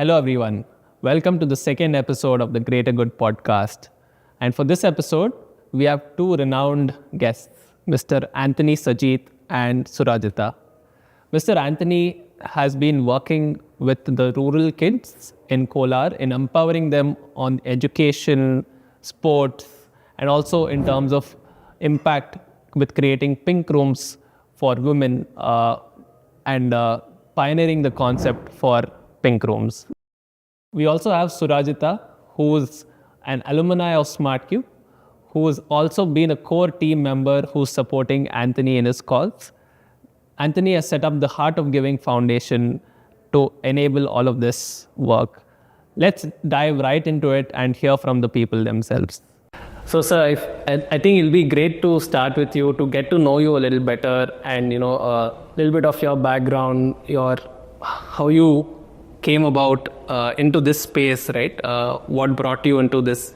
Hello, everyone. Welcome to the second episode of the Greater Good podcast. And for this episode, we have two renowned guests, Mr. Anthony Sajit and Surajita. Mr. Anthony has been working with the rural kids in Kolar in empowering them on education, sports, and also in terms of impact with creating pink rooms for women and pioneering the concept for pink rooms. We also have Surajita, who's an alumni of SmartQ, who has also been a core team member who's supporting Anthony in his cause. Anthony has set up the Heart of Giving Foundation to enable all of this work. Let's dive right into it and hear from the people themselves. So, sir, I think it'll be great to start with you to get to know you a little better and, a little bit of your background, how you came about into this space, right? What brought you into this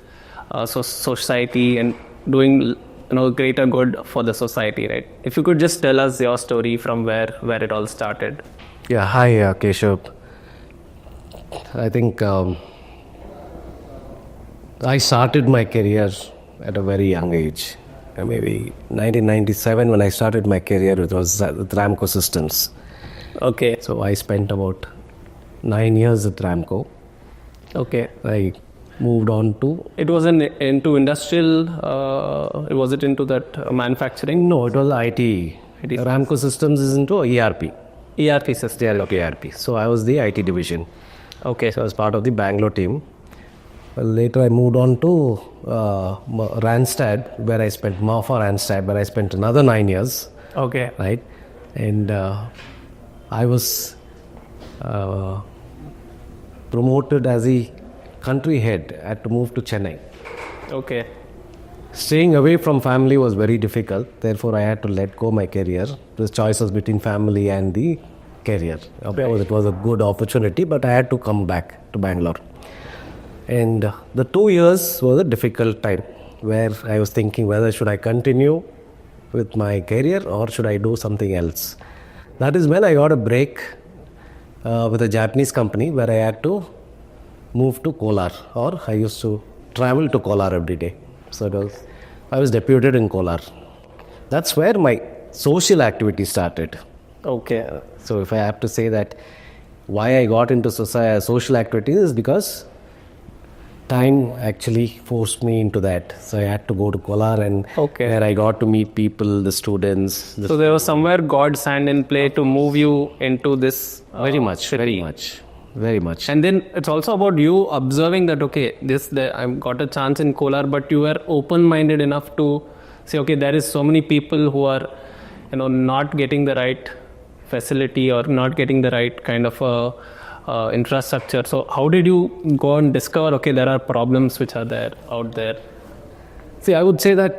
society and doing greater good for the society, right? If you could just tell us your story from where it all started. Yeah, hi Keshav. I think I started my career at a very young age. Maybe 1997 when I started my career, it was with Ramco Systems. Okay. So I spent about 9 years at Ramco. Okay. I moved on to... It was into industrial, was it into that manufacturing? No, it was IT. Ramco Systems is into ERP. ERP system. ERP. So I was the IT division. Okay. So I was part of the Bangalore team. Well, later I moved on to Randstad, where I spent Randstad, where I spent another 9 years. Okay. Right? And I was promoted as the country head. I had to move to Chennai. Okay. Staying away from family was very difficult. Therefore, I had to let go my career. The choice was between family and the career. Of course, it was a good opportunity, but I had to come back to Bangalore. And the 2 years was a difficult time where I was thinking whether should I continue with my career or should I do something else. That is when I got a break with a Japanese company where I had to move to Kolar, or I used to travel to Kolar every day. So I was deputed in Kolar. That's where my social activity started. Okay. So if I have to say that why I got into social activities is because time actually forced me into that. So I had to go to Kolar and where I got to meet people, the students. So there was somewhere God's hand in play to move you into this. Very much. And then it's also about you observing that, I've got a chance in Kolar, but you were open-minded enough to say, there is so many people who are, not getting the right facility or not getting the right kind of infrastructure. So how did you go and discover, there are problems which are there out there? See, I would say that,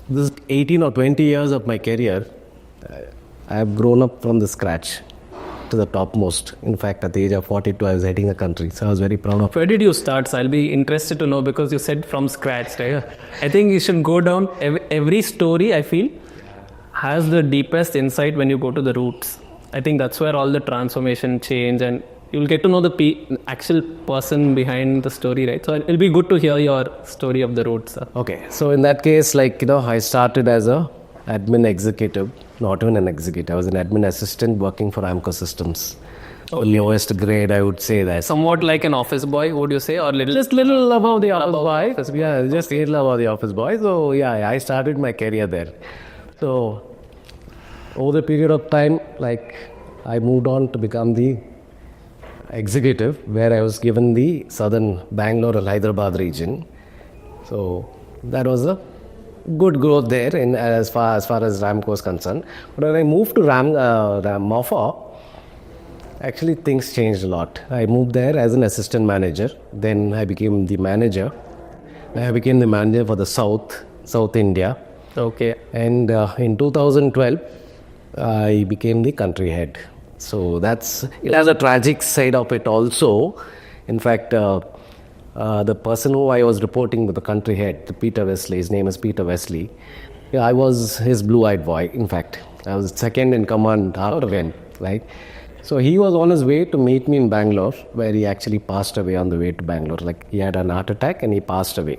this 18 or 20 years of my career, I have grown up from the scratch to the topmost. In fact, at the age of 42, I was heading a country. So I was very proud of it. Where did you start? So I'll be interested to know because you said from scratch, right? I think you should go down. Every story, I feel, has the deepest insight when you go to the roots. I think that's where all the transformation change and you'll get to know the actual person behind the story, right? So it'll be good to hear your story of the roots. Okay. So in that case, I started as a admin executive, not even an executive. I was an admin assistant working for Ramco Systems. Lowest grade, I would say that. Somewhat like an office boy, would you say? Or just little above the office boy. Yeah, just a little above the office boy. So yeah, I started my career there. So over the period of time, I moved on to become the executive, where I was given the southern Bangalore and Hyderabad region. So that was a good growth there as far as Ramco is concerned. But when I moved to Mofa, actually things changed a lot. I moved there as an assistant manager. Then I became the manager. I became the manager for the South India. Okay. And in 2012, I became the country head. So it has a tragic side of it also. In fact, the person who I was reporting to, the country head, Peter Wesley, his name is Peter Wesley. Yeah, I was his blue-eyed boy. In fact, I was second in command out of him, right? So he was on his way to meet me in Bangalore, where he actually passed away on the way to Bangalore. Like he had an heart attack and he passed away.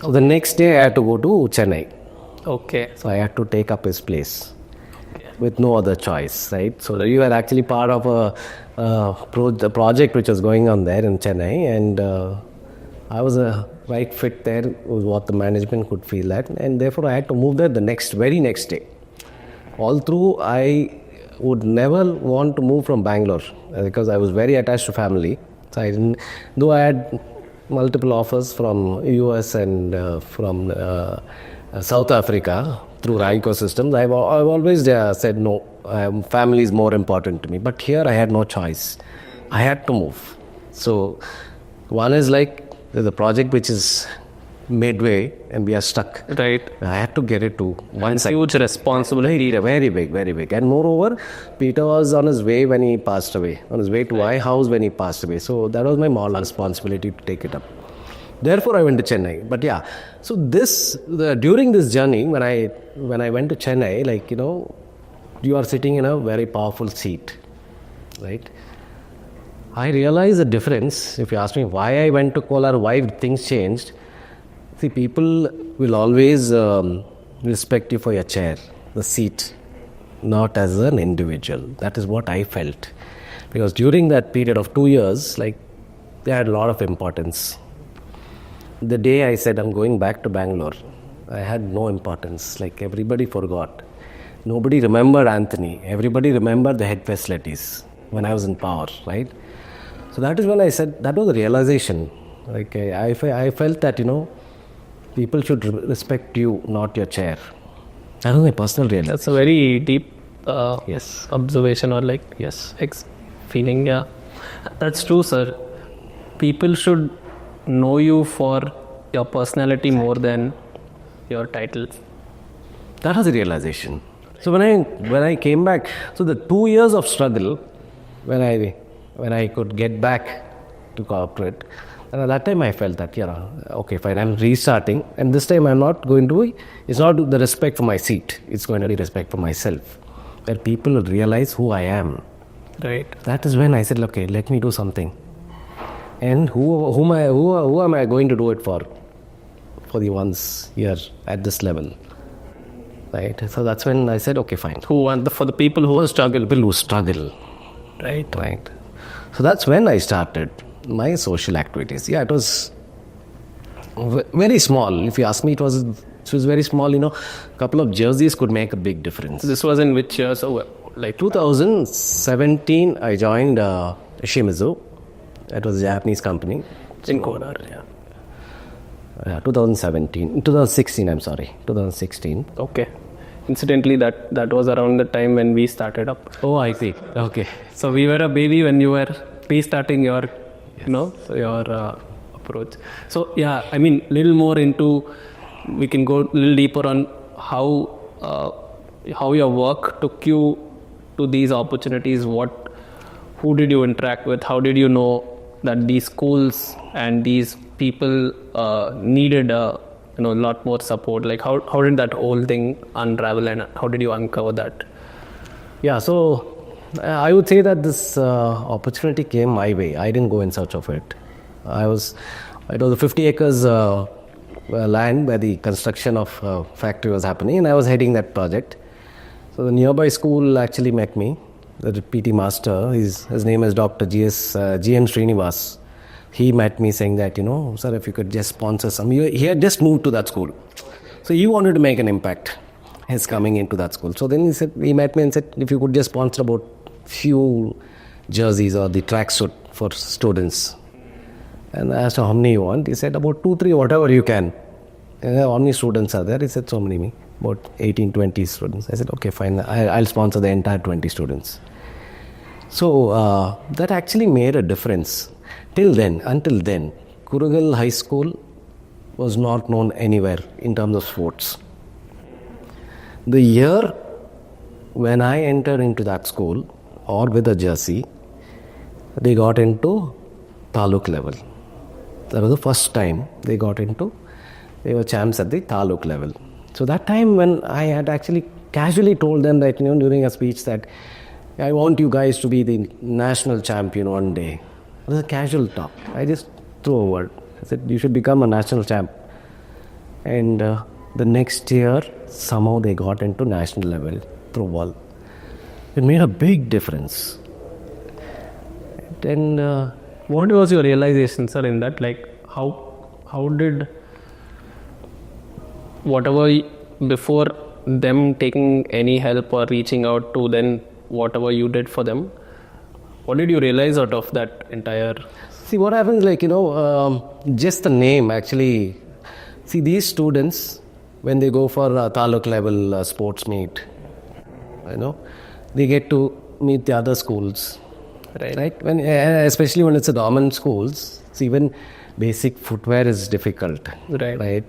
So the next day I had to go to Chennai. Okay. So I had to take up his place with no other choice, right? So you were actually part of the project which was going on there in Chennai, and I was a right fit there, was what the management could feel that, and therefore I had to move there the very next day. All through, I would never want to move from Bangalore because I was very attached to family. So I didn't, though I had multiple offers from US and from South Africa through Raiko systems, I've always said no, family is more important to me. But here I had no choice. I had to move. So one is like there's a project which is midway and we are stuck. Right. I had to get it to one side. Huge responsibility. Very big, very big. And moreover, Peter was on his way when he passed away, on his way to my house when he passed away. So that was my moral responsibility to take it up. Therefore, I went to Chennai. But yeah, so during this journey, when I went to Chennai, like, you are sitting in a very powerful seat, right? I realized the difference. If you ask me why I went to Kolar, why things changed. See, people will always respect you for your chair, the seat, not as an individual. That is what I felt. Because during that period of 2 years, like, they had a lot of importance. The day I said I'm going back to Bangalore, I had no importance. Like, everybody forgot. Nobody remembered Anthony. Everybody remembered the head facilities when I was in power, right? So that is when I said, that was a realization. Like, I felt that, people should respect you, not your chair. That was my personal realization. That's a very deep Yes. observation or like Yes. feeling. Yeah, that's true, sir. People should know you for your personality more than your titles. That was a realization. So when I came back, so the 2 years of struggle, when I could get back to corporate, and at that time I felt that, okay, fine, I'm restarting, and this time I'm not going to it's not the respect for my seat, it's going to be respect for myself, where people will realize who I am. Right. That is when I said, okay, let me do something. And who am I going to do it for the ones here at this level? Right? So that's when I said, okay, fine. For the people who struggle. People who struggle. Right. Right. So that's when I started my social activities. Yeah, it was very small. If you ask me, it was very small. A couple of jerseys could make a big difference. This was in which year? So, like 2017, I joined Shimizu. It was a Japanese company. in Kolar. Yeah, 2016, I'm sorry. 2016. Okay. Incidentally, that was around the time when we started up. Oh, I see. Okay. So we were a baby when you were restarting your, your approach. So yeah, I mean, little more into, we can go a little deeper on how your work took you to these opportunities. Who did you interact with? How did you know that these schools and these people needed a lot more support? Like how did that whole thing unravel, and how did you uncover that? Yeah, so I would say that this opportunity came my way. I didn't go in search of it. It was a 50 acres land where the construction of factory was happening, and I was heading that project. So the nearby school actually met me. The PT master, his name is Dr. GM Srinivas. He met me saying that, sir, if you could just sponsor some. He had just moved to that school. So he wanted to make an impact. His coming into that school. So then he met me and said, if you could just sponsor about few jerseys or the tracksuit for students. And I asked him, how many you want? He said, about 2, 3, whatever you can. And how many students are there? He said, so many, about 18, 20 students. I said, okay, fine, I'll sponsor the entire 20 students. So that actually made a difference. Until then, Kurugal High School was not known anywhere in terms of sports. The year when I entered into that school, or with a jersey, they got into Taluk level. That was the first time they were champs at the Taluk level. So that time when I had actually casually told them that, during a speech that I want you guys to be the national champion one day. It was a casual talk. I just threw a word. I said, you should become a national champ. And the next year, somehow they got into national level through ball. It made a big difference. And What was your realization, sir, in that? Like, how did whatever before them taking any help or reaching out to then whatever you did for them, what did you realize out of that entire? see what happens, like, just the name actually. See, these students, when they go for a taluk level sports meet, they get to meet the other schools. Right? When, especially when it's a government schools, see, even basic footwear is difficult. Right?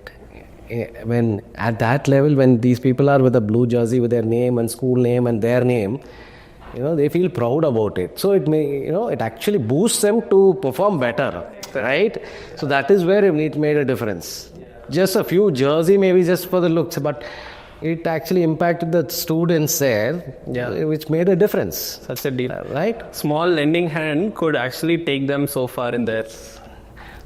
When at that level, when these people are with a blue jersey with their name and school name and their name, they feel proud about it. So it may, it actually boosts them to perform better, right? So that is where it made a difference. Just a few jersey, maybe just for the looks, but it actually impacted the students there, which made a difference. Such a deal, right? Small lending hand could actually take them so far in there.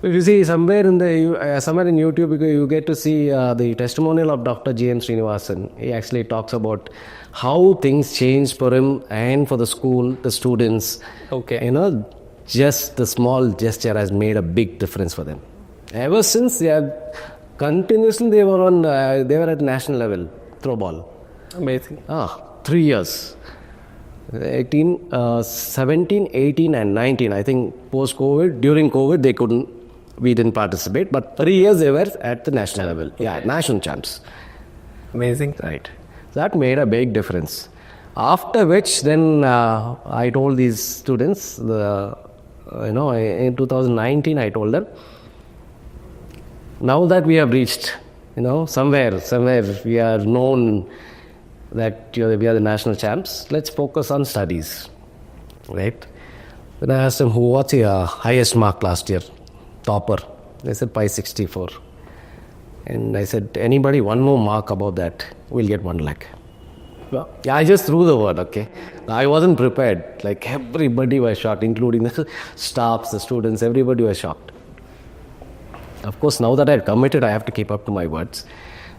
If you see somewhere in YouTube, you get to see the testimonial of Dr. G.M. Srinivasan. He actually talks about how things changed for him and for the school, the students. Okay. Just the small gesture has made a big difference for them. Ever since they were at national level throw ball. Amazing. 3 years. 17, 18 and 19. I think post-COVID, during COVID, we didn't participate, but 3 years they were at the national level. Yeah, national champs. Amazing. Right. That made a big difference. After which, then I told these students, in 2019, I told them, now that we have reached, somewhere we are known that we are the national champs, let's focus on studies. Right? When I asked them, what's your highest mark last year? Topper. They said 564. And I said, anybody one more mark above that, we'll get 1 lakh. Wow. Yeah, I just threw the word, okay? I wasn't prepared. Like, everybody was shocked, including the staffs, the students, everybody was shocked. Of course, now that I had committed, I have to keep up to my words.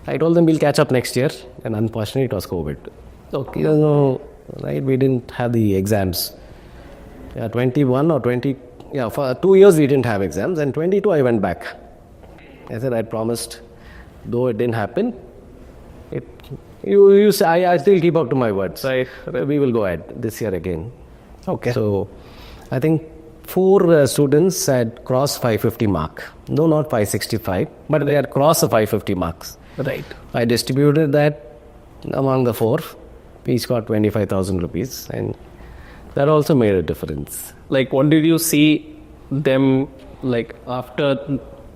I told them we'll catch up next year, and unfortunately, it was COVID. Okay. Right? We didn't have the exams. 21 or 20, for 2 years we didn't have exams, and 22 I went back. I said I promised, though it didn't happen. I still keep up to my words. We will go ahead this year again. Okay. So, I think 4 students had crossed 550 mark. No, not 565, but they had crossed the 550 marks. Right. I distributed that among the 4. Each got 25,000 rupees, and that also made a difference. Like, what did you see them, like, after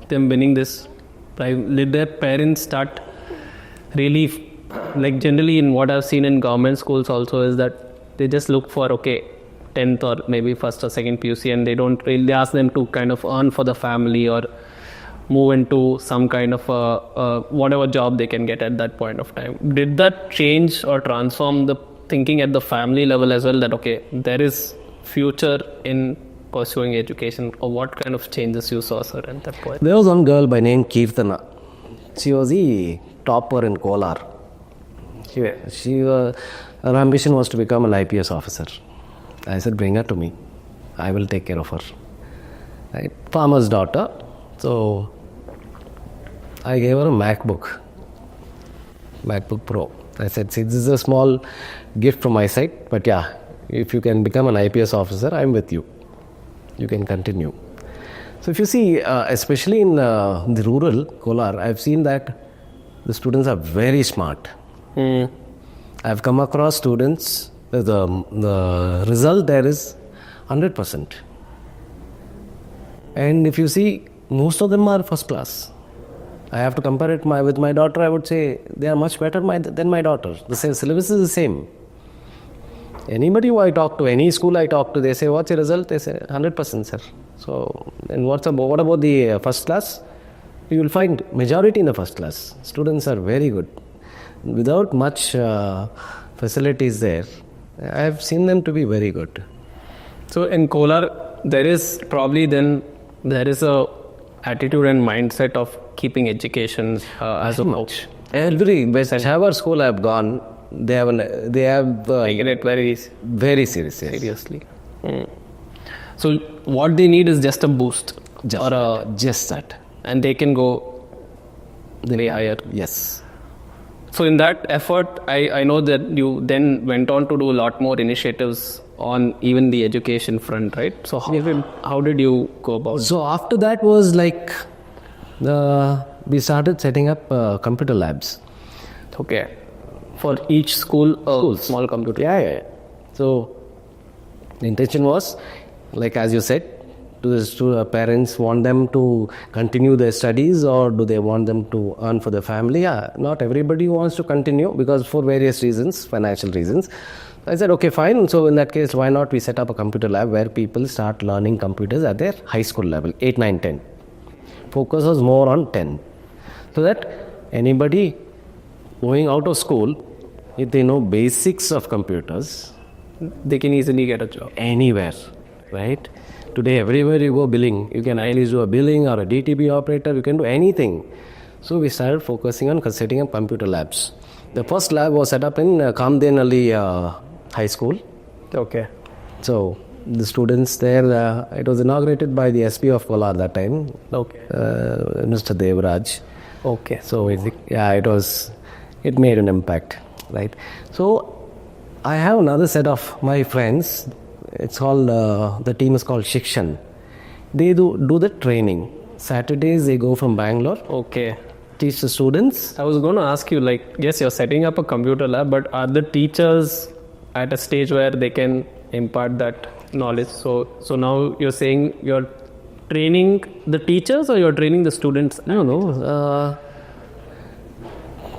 them winning this prize? Did their parents start really, like, generally in what I've seen in government schools also is that they just look for, 10th or maybe first or second PUC, and they don't really ask them to kind of earn for the family or move into some kind of whatever job they can get at that point of time. Did that change or transform the thinking at the family level as well, that there is future in pursuing education, or what kind of changes you saw, sir, at that point? There was one girl by name Kirtana. She was the topper in Kolar. Her ambition was to become an IPS officer. I said, bring her to me. I will take care of her. Right? Farmer's daughter. So, I gave her a MacBook Pro. I said, see, this is a small gift from my side, but yeah, if you can become an IPS officer, I'm with you. You can continue. So if you see, especially in the rural Kolar, I've seen that the students are very smart. I've come across students, the result there is 100%. And if you see, most of them are first class. I have to compare it with my daughter. I would say they are much better than my daughter. The same syllabus is the same. Anybody who I talk to, any school I talk to, they say, what's your result? They say, 100%, sir. So, and what about the first class? You will find majority in the first class. Students are very good. Without much facilities there, I've seen them to be very good. So in Kolar, there is a attitude and mindset of keeping education as a Much. Whichever school I've gone, they have taken it very very serious. Yes. seriously. So what they need is just a boost, Just that. and they can go way higher. Yes. So in that effort, I know that you then went on to do a lot more initiatives on even the education front, right? So how did you go about it? So after that was like we started setting up computer labs. Okay. For each school, Schools. small computer. Yeah. So the intention was, like as you said, to parents want them to continue their studies, or do they want them to earn for the family? Yeah, not everybody wants to continue because for various reasons, financial reasons. I said, okay, fine. So in that case, why not we set up a computer lab where people start learning computers at their high school level, 8, 9, 10. Focus was more on 10. So that anybody going out of school, if they know basics of computers, They can easily get a job. anywhere, right? Today, everywhere you go billing, you can either do a billing or a DTP operator, you can do anything. So we started focusing on setting up computer labs. The first lab was set up in Kamdenali High School. Okay. So the students there, it was inaugurated by the SP of Kolar that time, Okay. Mr. Devraj. Okay. So it made an impact, right? So I have another set of my friends. It's called the team is called Shikshan. They do the training. Saturdays they go from Bangalore, Okay. teach the students. I was going to ask you, like, yes, you're setting up a computer lab, but are the teachers at a stage where they can impart that knowledge? So now you're saying you're training the teachers or you're training the students? No.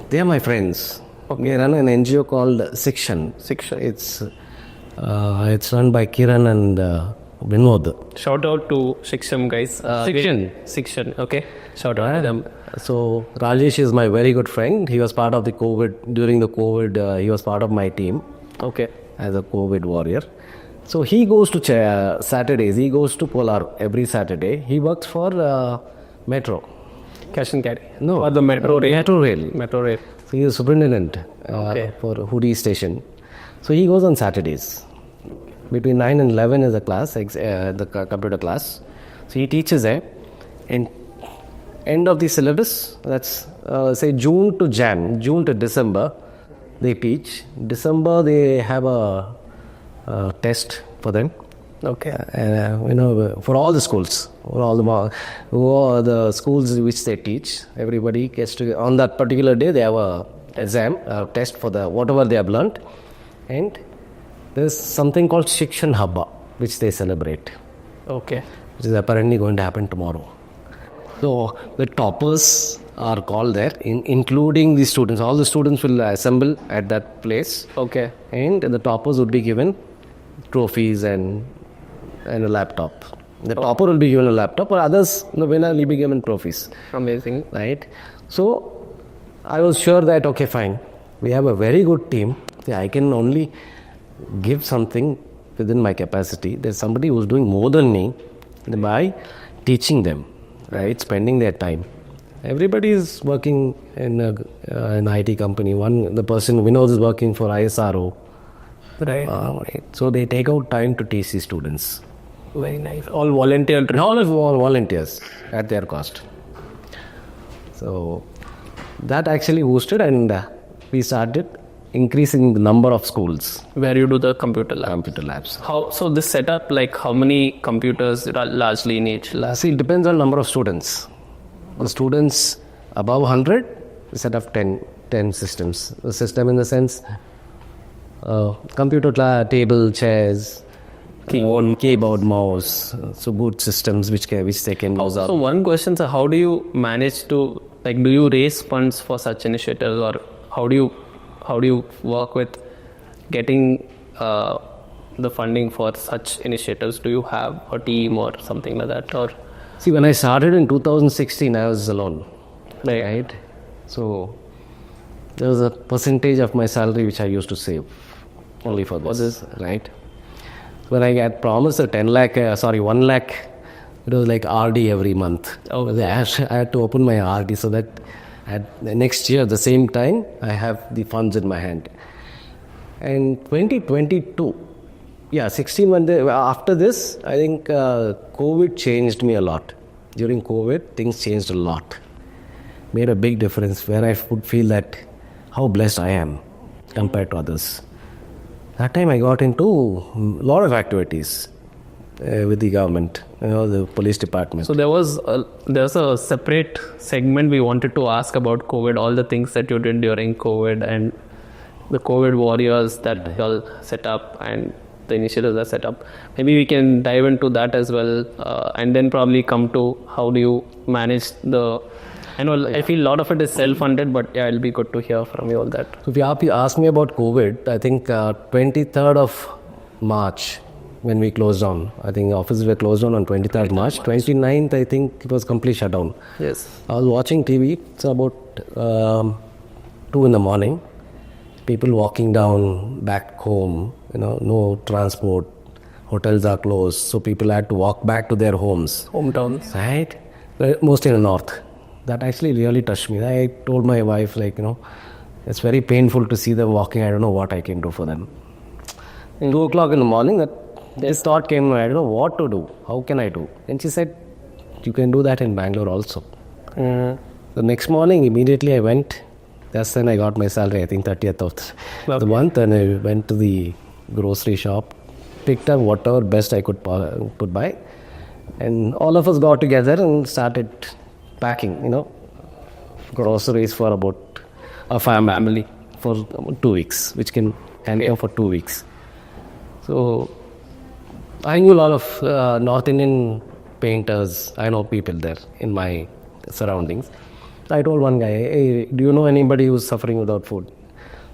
They are my friends. We run an NGO called Shikshan. It's run by Kiran and Vinod. Shout out to Shiksham, guys. Shikshan, okay. Shout out to them. So Rajesh is my very good friend. He was part of the COVID, during the COVID, he was part of my team Okay. as a COVID warrior. So he goes to Saturdays, he goes to Polar every Saturday. He works for Metro. Cash and carry. No. Or the metro rail. Metro Rail. Metro rail. So he is superintendent Okay. for Hudi station. So he goes on Saturdays. Between 9 and 11 is a class, the computer class. So he teaches there. And end of the syllabus, that's say June to December, they teach. December they have a test for them. Okay. For all the schools, for all the schools which they teach, everybody gets to, on that particular day, they have a exam, a test for the whatever they have learnt. And there's something called Shikshan Habba, which they celebrate, Okay. which is apparently going to happen tomorrow. So the toppers are called there, including the students. All the students will assemble at that place. Okay. And the toppers would be given trophies and a laptop. The topper will be given a laptop, or others, the winner will be given trophies. Amazing. Right? So I was sure that, okay, fine, we have a very good team. See, I can only give something within my capacity. There's somebody who's doing more than me by teaching them, right? Spending their time. Everybody is working in an IT company. The person we know is working for ISRO. Right. Right. So they take out time to teach the students. Very nice. All volunteer. All volunteers at their cost. So that actually boosted, and we started increasing the number of schools. Where you do the computer lab. Computer labs. So this setup, like how many computers are largely in each lab? See, it depends on number of students. The students above 100, we set up 10 systems. The system in the sense, computer table, chairs, keyboard, mouse, so boot systems which they can use up. So one question, sir, how do you manage to, like, do you raise funds for such initiatives, or how do you work with getting the funding for such initiatives? Do you have a team or something like that, or? See, when I started in 2016, I was alone, right? So there was a percentage of my salary which I used to save. only for this, right? When I got promised a 1 lakh, it was like RD every month. Oh. I had to open my RD so that next year, the same time, I have the funds in my hand. And 2022, 16 months after this, I think COVID changed me a lot. During COVID, things changed a lot. Made a big difference where I would feel that how blessed I am compared to others. That time I got into a lot of activities with the government, the police department. So there's a separate segment we wanted to ask about COVID, all the things that you did during COVID and the COVID warriors that you all set up and the initiatives that set up. Maybe we can dive into that as well, and then probably come to how do you manage I feel a lot of it is self-funded, but it'll be good to hear from you all that. So if you ask me about COVID, I think 23rd of March when we closed down. I think offices were closed down on 23rd March. 29th, I think it was complete shutdown. Yes. I was watching TV. It's about 2 in the morning. People walking down back home, no transport. Hotels are closed. So people had to walk back to their homes. Hometowns. Right? Mostly in the north. That actually really touched me. I told my wife, it's very painful to see them walking. I don't know what I can do for them. 2 o'clock in the morning, this thought came, I don't know what to do. How can I do? And she said, you can do that in Bangalore also. The next morning, immediately I went. That's when I got my salary, I think 30th of the month. And I went to the grocery shop, picked up whatever best I could put by. And all of us got together and started packing, groceries for about a family for 2 weeks, which can carry for 2 weeks. So I knew a lot of North Indian painters. I know people there in my surroundings. I told one guy, hey, do you know anybody who's suffering without food?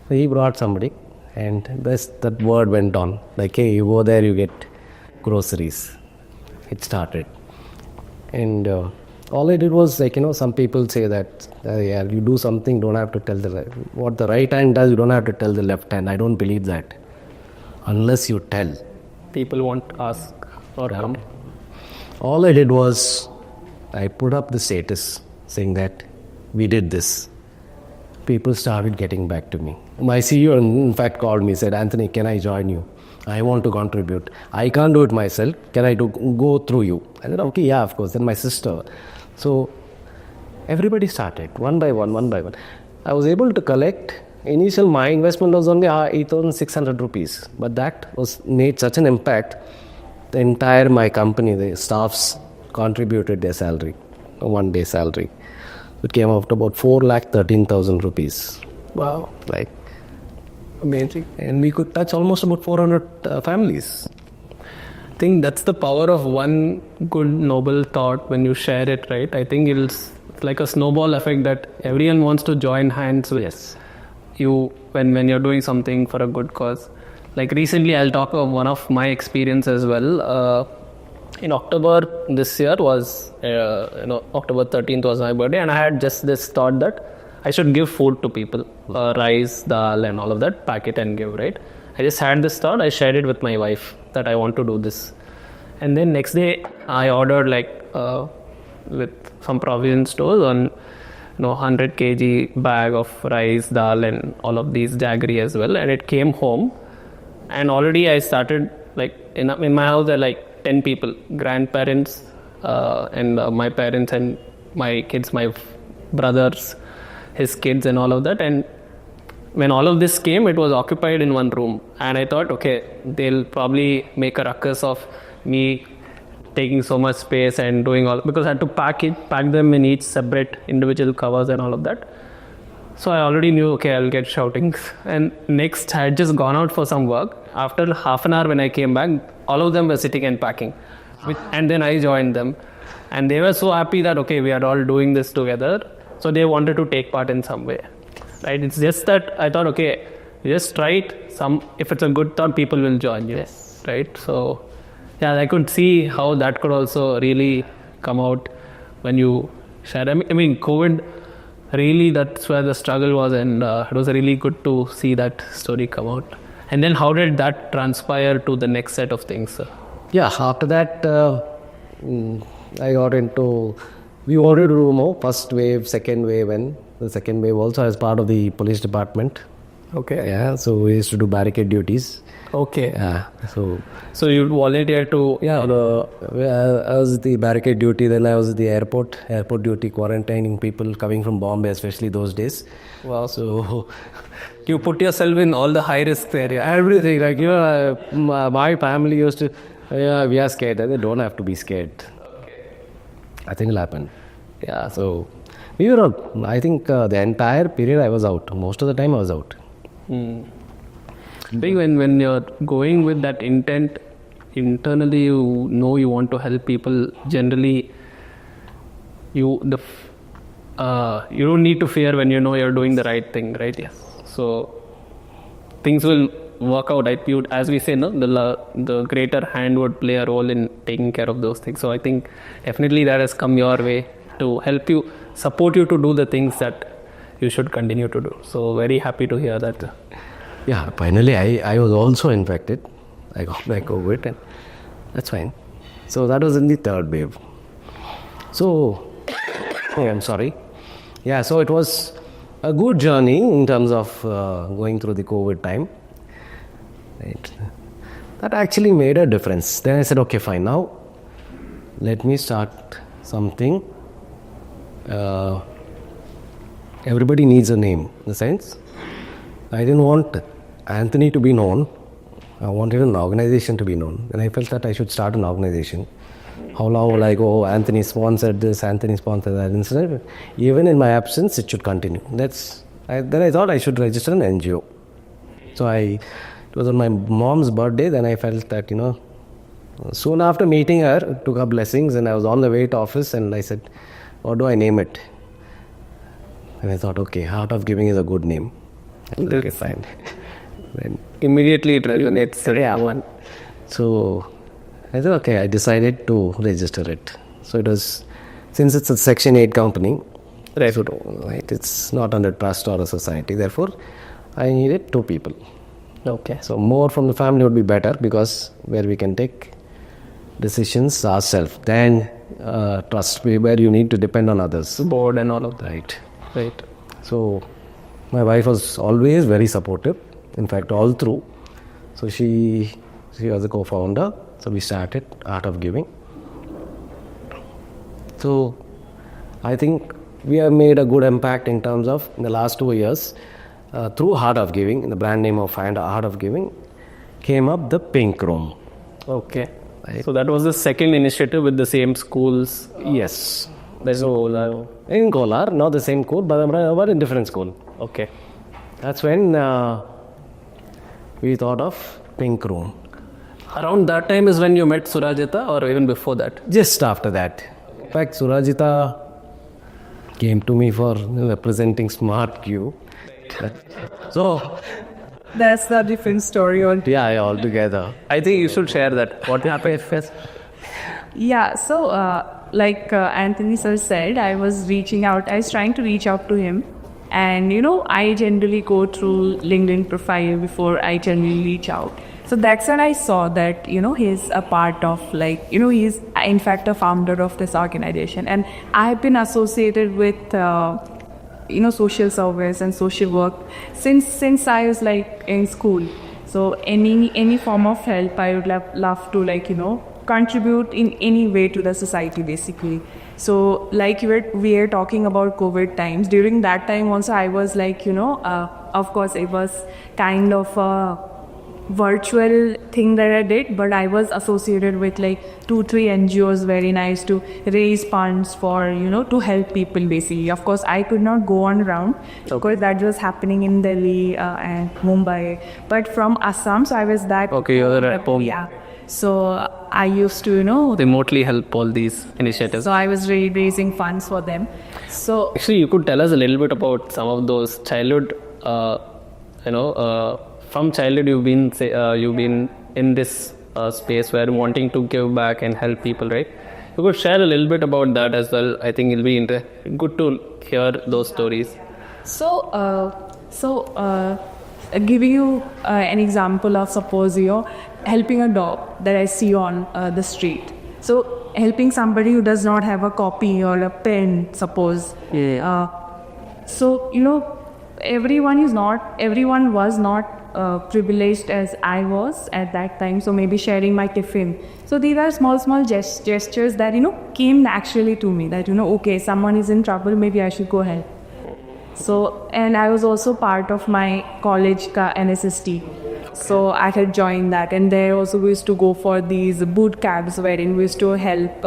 So he brought somebody, and that word went on. Like, hey, you go there, you get groceries. It started. And all I did was, some people say that, you do something, don't have to tell what the right hand does, you don't have to tell the left hand. I don't believe that. Unless you tell. People won't ask or come. All I did was, I put up the status saying that we did this. People started getting back to me. My CEO, in fact, called me, said, Anthony, can I join you? I want to contribute. I can't do it myself. Can I go through you? I said, okay, yeah, of course. Then my sister. So everybody started, one by one. I was able to collect. Initial, my investment was only 8,600 rupees. But that made such an impact. The entire my company, the staffs contributed their salary, a 1 day salary. It came out to about 4,13,000 rupees. Wow. Like, amazing. And we could touch almost about 400 families. I think that's the power of one good noble thought when you share it, right? I think it's like a snowball effect that everyone wants to join hands with you when you're doing something for a good cause. Like recently, I'll talk of one of my experience as well. In October this year was, October 13th was my birthday, and I had just this thought that I should give food to people, rice, dal, and all of that, pack it and give, right? I just had this thought, I shared it with my wife that I want to do this. And then next day, I ordered with some provision stores on 100 kg bag of rice, dal, and all of these jaggery as well. And it came home, and already I started, in my house, there are 10 people, grandparents, and my parents and my kids, my brothers, his kids and all of that. And when all of this came, it was occupied in one room. And I thought, okay, they'll probably make a ruckus of me taking so much space and doing all, because I had to pack them in each separate individual covers and all of that. So I already knew, okay, I'll get shoutings. And next, I had just gone out for some work. After half an hour when I came back, all of them were sitting and packing. And then I joined them. And they were so happy that, okay, we are all doing this together. So they wanted to take part in some way. Right? It's just that I thought, okay, just try it. If it's a good thought, people will join you. Yes. Right? So, yeah, I could see how that could also really come out when you share. I mean, COVID, really, that's where the struggle was, and it was really good to see that story come out. And then how did that transpire to the next set of things, sir? Yeah, after that, I got into, we wanted to do more, first wave, second wave, and the second wave also as part of the police department. Okay. Yeah, so we used to do barricade duties. Okay. Yeah, So you volunteer to... yeah, I was the barricade duty, then I was the airport duty, quarantining people coming from Bombay, especially those days. Wow. So, You put yourself in all the high-risk area. everything, like, my family used to, yeah, we are scared. They don't have to be scared. Nothing will happen. Yeah, so we were out. I think the entire period I was out. Most of the time I was out. I think when you're going with that intent, internally you know you want to help people. Generally, you don't need to fear when you know you're doing the right thing, right? Yes. So things will work out. As we say, no, the greater hand would play a role in taking care of those things. So I think definitely that has come your way to help you, support you to do the things that you should continue to do. So very happy to hear that. Yeah, finally I was also infected. I got my COVID and that's fine. So that was in the third wave. So, I'm sorry. Yeah, so it was a good journey in terms of going through the COVID time. Right. That actually made a difference. Then I said, okay, fine, now let me start something. Everybody needs a name, in the sense, I didn't want Anthony to be known. I wanted an organization to be known. And I felt that I should start an organization. How long will I go? Anthony sponsored this, Anthony sponsored that. Instead, even in my absence, it should continue. Then I thought I should register an NGO. So it was on my mom's birthday. Then I felt that, soon after meeting her, took her blessings, and I was on the way to office, and I said, what do I name it? And I thought, okay, Heart of Giving is a good name. Okay, fine. Then Immediately it resonates. yeah. So I said, okay, I decided to register it. So it was, since it's a Section 8 company, Right. so, right, it's not under trust or a society. Therefore, I needed 2 people. Okay. So more from the family would be better, because where we can take decisions ourselves than trust, where you need to depend on others. Board and all of that. Right. Right. So my wife was always very supportive. In fact, all through. So she was a co-founder. So we started Art of Giving. So I think we have made a good impact in terms of, in the last 2 years, through Heart of Giving, in the brand name of Heart of Giving, came up the Pink Room. Okay. So that was the second initiative with the same schools. Yes. There's In Kolar, not the same school, but in different school. Okay. That's when we thought of Pink Room. Around that time is when you met Surajita, or even before that? Just after that. In fact, Surajita came to me for representing Smart Q. So, That's a different story altogether. yeah, altogether. I think you should share that. What happened first? Yeah, so like Anthony sir said, I was trying to reach out to him. And, I generally go through LinkedIn profile before I generally reach out. So that's when I saw that, he's a part of he's in fact a founder of this organization. And I've been associated with, social service and social work since I was in school. So any form of help I would love to contribute in any way to the society basically. So we are talking about COVID times. During that time also I was of course it was kind of a virtual thing that I did, but I was associated with 2-3 NGOs, very nice, to raise funds for to help people basically. Of course I could not go on around. Of course that was happening in Delhi and Mumbai, but from Assam, so I was that. Okay, you're at home. Yeah. So I used to Remotely help all these initiatives. so I was raising funds for them. So Actually, you could tell us a little bit about some of those childhood, from childhood you've been in this space where wanting to give back and help people, right? You could share a little bit about that as well. I think it'll be good to hear those stories. giving you an example of, suppose you're helping a dog that I see on the street. So helping somebody who does not have a copy or a pen, suppose. So everyone was not privileged as I was at that time. So maybe sharing my tiffin. So these are small gestures that came naturally to me. That okay, someone is in trouble, maybe I should go help. So, and I was also part of my college ka NSST. So I had joined that, and there also we used to go for these boot camps wherein we used to help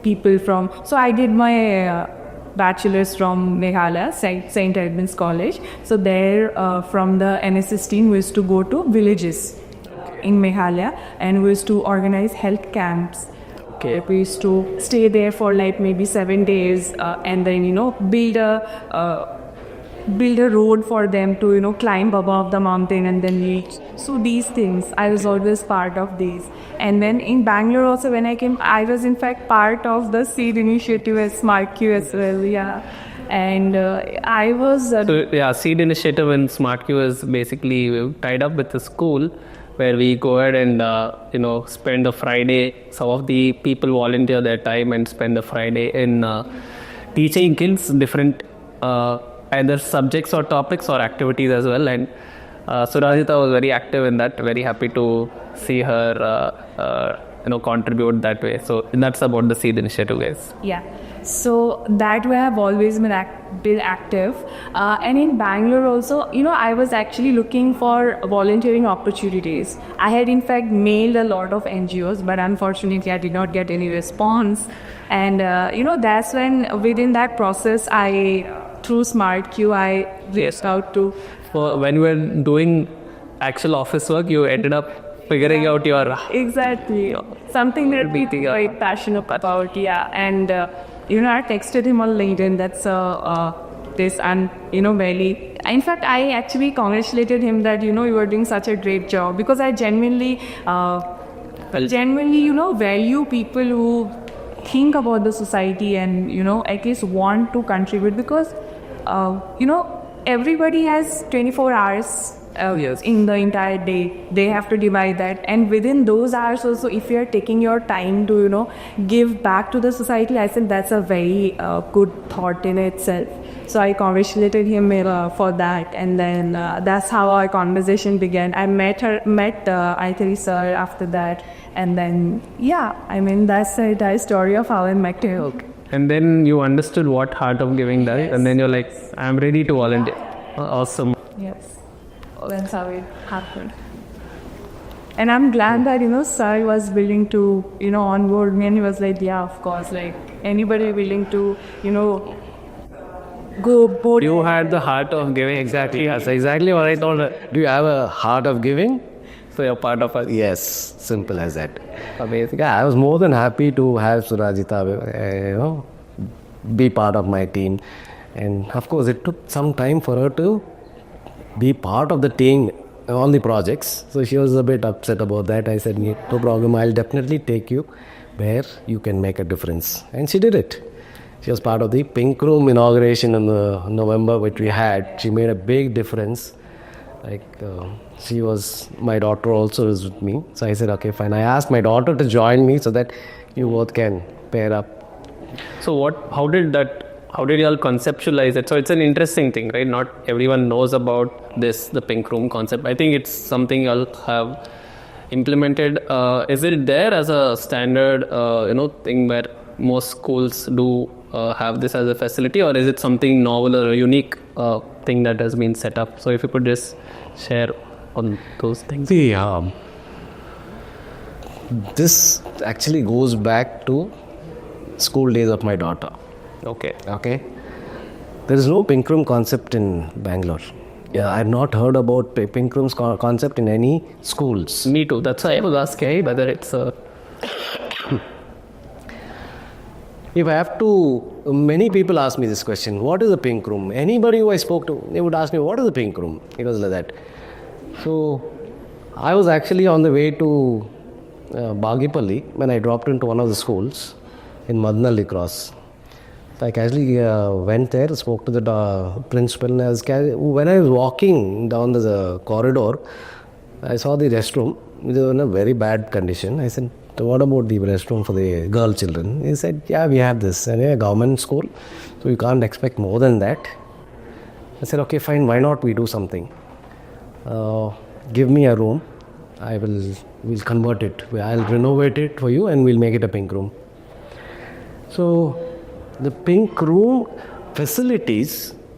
people from. So I did my bachelor's from Meghalaya, St. Edmund's College. So there, from the NSS team, we used to go to villages in Meghalaya, and we used to organize health camps. Okay. We used to stay there for like maybe 7 days, and then build a road for them to climb above the mountain and then reach. So these things, I was always part of these. And then in Bangalore also, when I came, I was in fact part of the seed initiative as SmartQ as well. Yeah. And I was seed initiative in SmartQ is basically tied up with the school, where we go ahead and spend a Friday. Some of the people volunteer their time and spend a Friday in teaching kids different either subjects or topics or activities as well. And Surajita was very active in that. Very happy to see her contribute that way. So that's about the seed initiative, guys. Yeah. So that way I've always been active. And in Bangalore also, I was actually looking for volunteering opportunities. I had in fact mailed a lot of NGOs, but unfortunately I did not get any response. And, that's when within that process, through SmartQ, I reached out to... When you were doing actual office work, you ended up figuring out your... Exactly. Something that we are very passionate about, yeah. And, I texted him on LinkedIn. That's this, and, very... In fact, I actually congratulated him that, you were doing such a great job, because I genuinely, value people who think about the society and, at least want to contribute, because, everybody has 24 hours in the entire day. They have to divide that, and within those hours also, if you're taking your time to give back to the society, I think that's a very good thought in itself. So I congratulated him for that, and then that's how our conversation began. I met Aithari sir after that, and then that's the entire story of how I met him. Okay. And then you understood what Heart of Giving does, yes. And then you're like, I'm ready to volunteer. Awesome. Yes. That's how it happened. And I'm glad that, Sir was willing to, onboard me, and he was like, yeah, of course, like anybody willing to, go board. You had the heart of giving, exactly. Yes, exactly what I told her. Do you have a heart of giving? So you're part of us. Yes, simple as that. Amazing. Yeah, I was more than happy to have Surajita, be part of my team. And of course, it took some time for her to be part of the team on the projects. So she was a bit upset about that. I said, no problem, I'll definitely take you where you can make a difference. And she did it. She was part of the Pink Room inauguration in November, which we had. She made a big difference. My daughter also is with me. So I said, okay, fine. I asked my daughter to join me so that you both can pair up. So how did you all conceptualize it? So it's an interesting thing, right? Not everyone knows about the Pink Room concept. I think it's something you all have implemented. Is it there as a standard, thing where most schools do have this as a facility, or is it something novel or a unique thing that has been set up? So if you could just share on those things. See, this actually goes back to school days of my daughter. Okay. There is no Pink Room concept in Bangalore. Yeah, I've not heard about Pink Room's concept in any schools. Me too. That's why I was asking whether it's a... If I have to, many people ask me this question, what is a Pink Room? Anybody who I spoke to, they would ask me, what is a Pink Room? It was like that. So, I was actually on the way to Bagipalli when I dropped into one of the schools in Madnalli Cross. So I casually went there, spoke to the principal, and when I was walking down the corridor, I saw the restroom. It was in a very bad condition. I said, "So what about the restroom for the girl children?" He said, "Yeah, we have this. And a government school, so you can't expect more than that." I said, "Okay, fine. Why not we do something? Give me a room. We'll convert it. I'll renovate it for you, and we'll make it a pink room." So the pink room facilities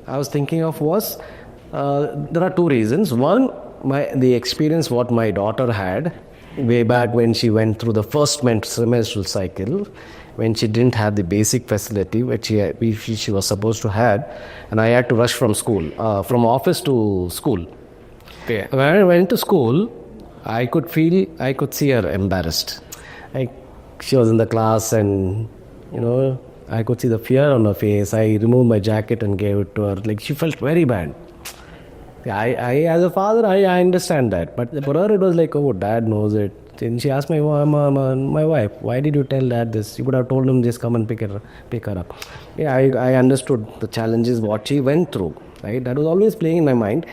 I was thinking of was there are two reasons. One, the experience what my daughter had way back when she went through the first menstrual cycle, when she didn't have the basic facility which she was supposed to have, and I had to rush from school, from office to school. Yeah. When I went to school, I could see her embarrassed. She was in the class, and I could see the fear on her face. I removed my jacket and gave it to her. Like, she felt very bad. I as a father, I understand that. But for her, it was like, oh, dad knows it. And she asked my wife, why did you tell dad this? You could have told him, just come and pick her up. Yeah, I understood the challenges, what she went through. Right? That was always playing in my mind.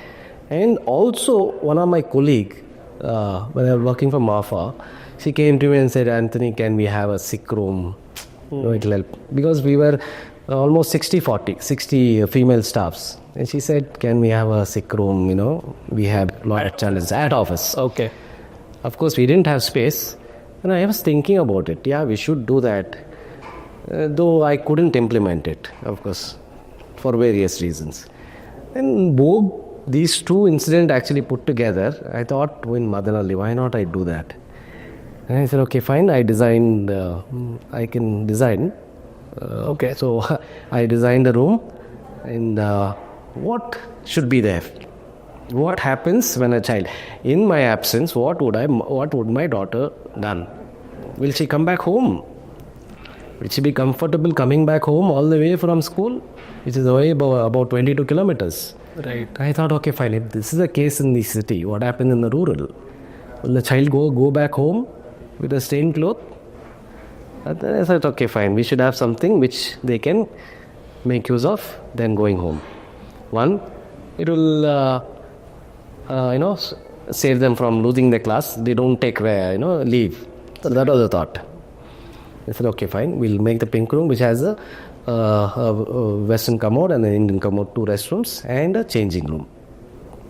And also, one of my colleagues, when I was working for MAFA, she came to me and said, "Anthony, can we have a sick room? It'll help." Because we were almost 60 female staffs. And she said, "Can we have a sick room? We have a lot of challenges at office." Okay. Of course, we didn't have space. And I was thinking about it. Yeah, we should do that. Though I couldn't implement it, of course, for various reasons. And both these two incidents actually put together, I thought, in Madanalli, why not I do that? And I said, okay, fine, I can design. Okay. So I designed a room, and what should be there? What happens when a child, in my absence, what would my daughter done? Will she come back home? Will she be comfortable coming back home all the way from school, which is away about 22 kilometers? Right. I thought, okay, fine. If this is the case in the city, what happens in the rural? Will the child go back home with a stained cloth? And then I thought, okay, fine. We should have something which they can make use of then going home. One, it will, save them from losing their class. They don't take leave. So that was the thought. I said, okay, fine. We'll make the pink room, which has a Western commode and an Indian commode, 2 restrooms, and a changing room.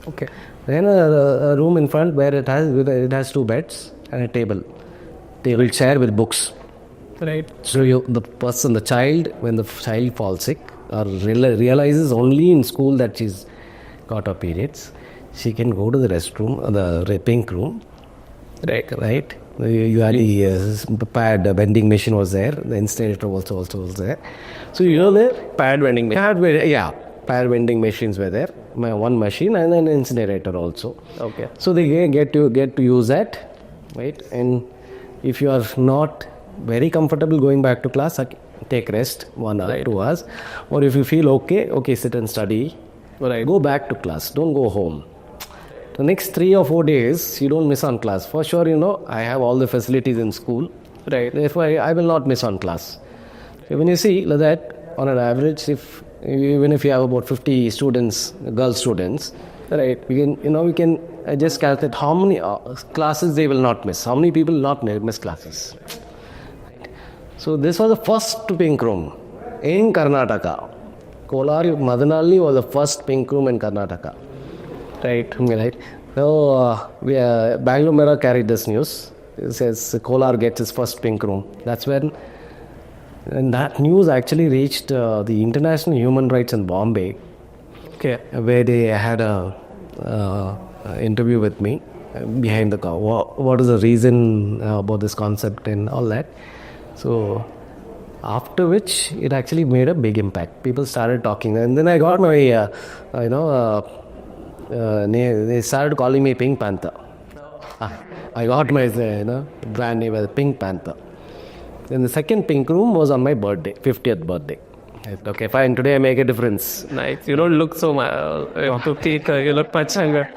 Okay. Then a room in front where it has 2 beds and a table chair with books. Right. So the child, when the child falls sick or realizes only in school that she's got her periods, she can go to the restroom, the pink room. Right. You had the pad vending machine was there. The incinerator also was there. So the Pad vending machine. pad vending machines were there. One machine and an incinerator also. Okay. So they get to use that, right? And if you are not very comfortable going back to class, take rest 1 hour, 2 hours. Or if you feel okay, sit and study. Right. Go back to class. Don't go home. The next 3 or 4 days, you don't miss on class. For sure, I have all the facilities in school. Right. Therefore, I will not miss on class. So when you see like that, on an average, even if you have about 50 students, girl students, right, we can just calculate how many classes they will not miss. How many people will not miss classes. Right. So this was the first pink room in Karnataka. Kolar Madanalli was the first pink room in Karnataka. Right. So Bangalore Mirror carried this news. It says Kolar gets his first pink room. That's when, and that news actually reached the International Human Rights in Bombay. Okay. Where they had a interview with me behind the car. What is the reason about this concept and all that? So after which it actually made a big impact. People started talking, and then I got my they started calling me Pink Panther. I got my brand name as Pink Panther. Then the second pink room was on my birthday, 50th birthday. I said, okay, fine, today I make a difference. Nice. You don't look so much. You look much younger.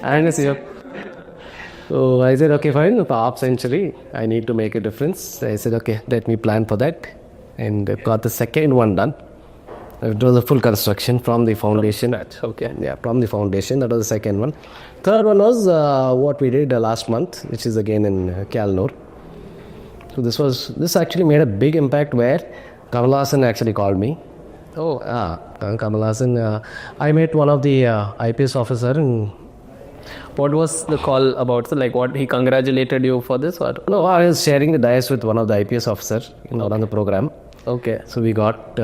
And so I said, okay, fine, for half century, I need to make a difference. I said, okay, let me plan for that. and got the second one done. It was a full construction from the foundation. Okay. Yeah, from the foundation. That was the second one. Third one was what we did last month, which is again in Kalnur. So this actually made a big impact where Kamal Hassan actually called me. Oh. Kamal Hassan. I met one of the IPS officer and What was the call about? So, like, what he congratulated you for this, or? no, I was sharing the dais with one of the IPS officer on the program. Okay. So we got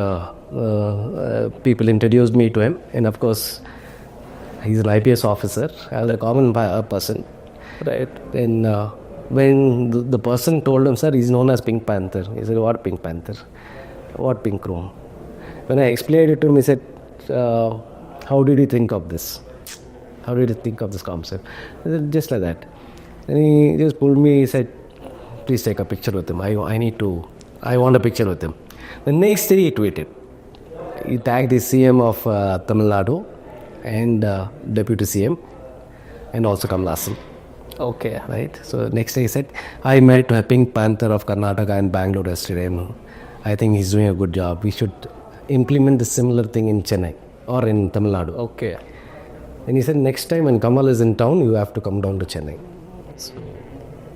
people introduced me to him, and of course, he's an IPS officer, as a common person. Right. Then when the person told him, sir, he's known as Pink Panther. He said, what Pink Panther? What Pink Room? When I explained it to him, he said, how did you think of this? How did you think of this concept? I said, just like that. Then he just pulled me, he said, please take a picture with him. I want a picture with him. The next day he tweeted. He tagged the CM of Tamil Nadu and Deputy CM and also Kamal Hassan. Okay. Right? So next day he said, I met a Pink Panther of Karnataka and Bangalore yesterday. And I think he's doing a good job. We should implement the similar thing in Chennai or in Tamil Nadu. Okay. And he said, next time when Kamal is in town, you have to come down to Chennai. So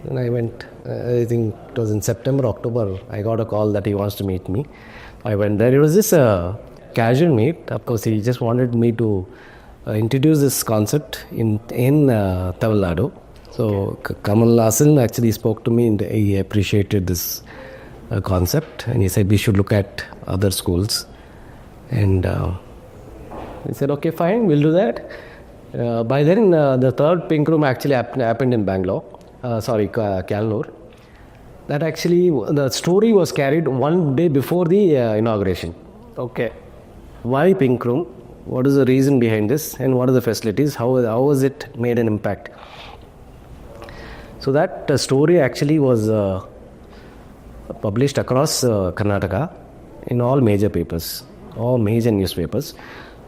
then I went, I think it was in September, October, I got a call that he wants to meet me. I went there. It was just a casual meet. Of course, he just wanted me to introduce this concept in Tamil Nadu. So Kamal Hassan actually spoke to me and he appreciated this concept. And he said, we should look at other schools. And he said, okay, fine, we'll do that. By then, the third Pink Room actually happened in Bangalore. Kalnur. That actually, the story was carried one day before the inauguration. Okay. Why Pink Room? What is the reason behind this? And what are the facilities? How was it made an impact? So that story actually was published across Karnataka in all major papers, all major newspapers.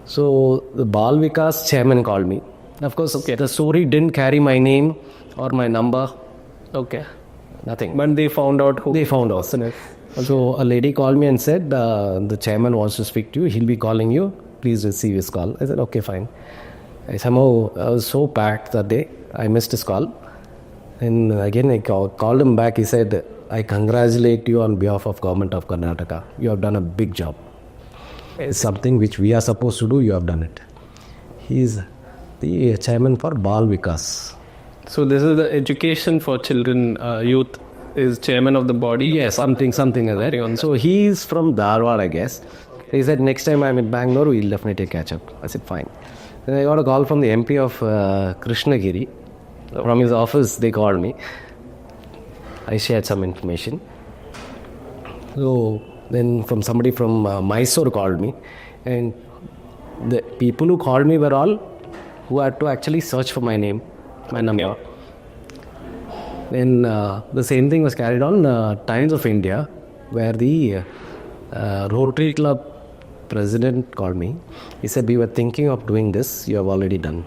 So the Bal Vikas chairman called me. Of course, the story didn't carry my name or my number. Okay. Nothing. But they found out who. They found out. So a lady called me and said, the chairman wants to speak to you. He'll be calling you. Please receive his call. I said, okay, fine. I was so packed that day. I missed his call. And again, I called him back. He said, I congratulate you on behalf of government of Karnataka. You have done a big job. It's something which we are supposed to do. You have done it. He is the chairman for Bal Vikas. So this is the education for children, youth, is chairman of the body. Yes, something like that. So he is from Dharwad, I guess. He said, next time I'm in Bangalore, we'll definitely catch up. I said, fine. Then I got a call from the MP of Krishnagiri. From his office, they called me. I shared some information. So then somebody from Mysore called me. And the people who called me were all who had to actually search for my name, my number. Then the same thing was carried on Times of India, where the Rotary Club president called me. He said, we were thinking of doing this. You have already done.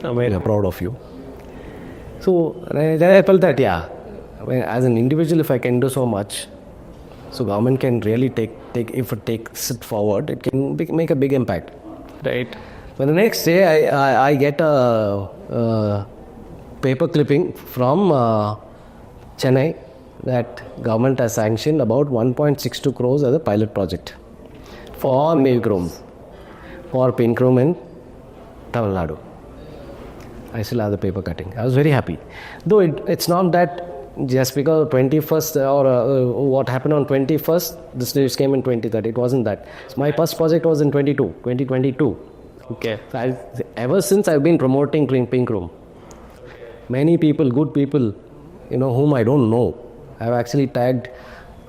We are proud of you. So I felt that, as an individual, if I can do so much, so government can really if it takes it forward, it can make a big impact. Right. But the next day, I get a paper clipping from Chennai that government has sanctioned about 1.62 crores as a pilot project for Pink Room, in Tamil Nadu. I still have the paper cutting. I was very happy. Though it's not that just because 21st or what happened on 21st, this news came in 2030. It wasn't that. So my first project was in 2022. Okay. So ever since I've been promoting Pink Room. Many people, good people, whom I don't know, have actually tagged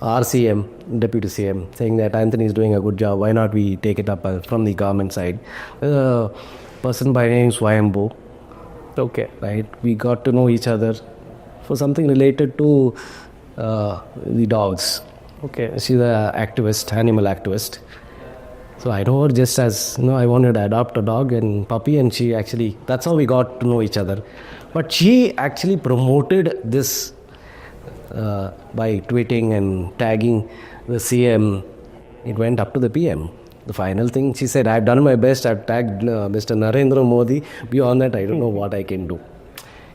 our CM, Deputy CM, saying that Anthony is doing a good job. Why not we take it up from the government side? Person by name Swayambhu. Okay. Right. We got to know each other for something related to the dogs. Okay. She's an activist, animal activist. So I know her just as, I wanted to adopt a dog and puppy, and she actually, that's how we got to know each other. But she actually promoted this by tweeting and tagging the CM, it went up to the PM. The final thing, she said, I've done my best, I've tagged Mr. Narendra Modi. Beyond that, I don't know what I can do.